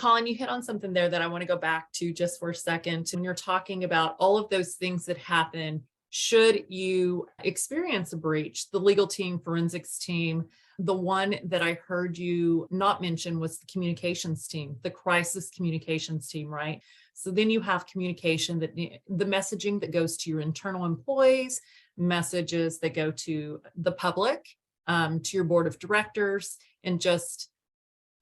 Collin, you hit on something there that I want to go back to just for a second. When you're talking about all of those things that happen, should you experience a breach, the legal team, forensics team, the one that I heard you not mention was the communications team, the crisis communications team, right? So then you have communication, that the messaging that goes to your internal employees, messages that go to the public, to your board of directors, and just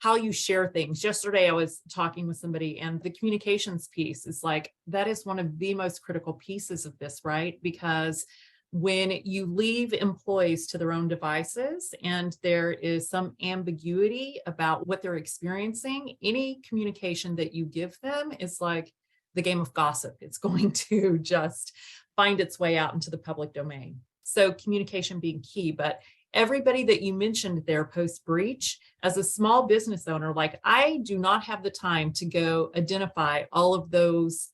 how you share things. Yesterday, I was talking with somebody, and the communications piece is like, that is one of the most critical pieces of this, right? Because when you leave employees to their own devices and there is some ambiguity about what they're experiencing, any communication that you give them is like the game of gossip. It's going to just find its way out into the public domain. So communication being key, but everybody that you mentioned there post-breach, as a small business owner, like I do not have the time to go identify all of those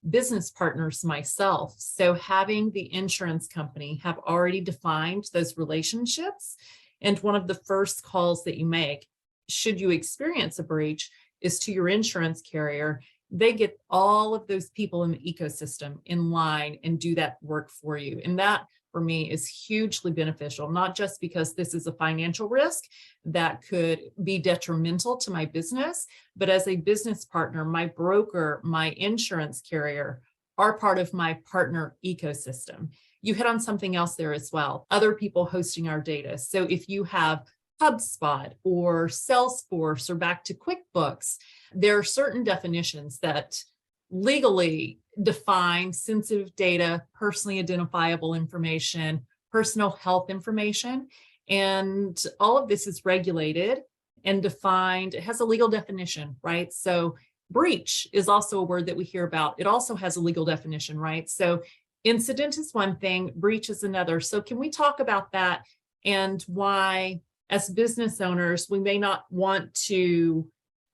business partners myself. So having the insurance company have already defined those relationships, and one of the first calls that you make, should you experience a breach, is to your insurance carrier. They get all of those people in the ecosystem in line and do that work for you. And that, for me, is hugely beneficial, not just because this is a financial risk that could be detrimental to my business, but as a business partner, my broker, my insurance carrier are part of my partner ecosystem. You hit on something else there as well, other people hosting our data. So if you have HubSpot or Salesforce or back to QuickBooks, there are certain definitions that legally define sensitive data, personally identifiable information, personal health information, and all of this is regulated and defined. It has a legal definition, right? So breach is also a word that we hear about. It also has a legal definition, right? So incident is one thing, breach is another. So can we talk about that and why, as business owners, we may not want to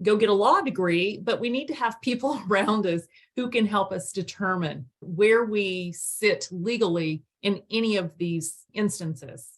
go get a law degree, but we need to have people around us who can help us determine where we sit legally in any of these instances.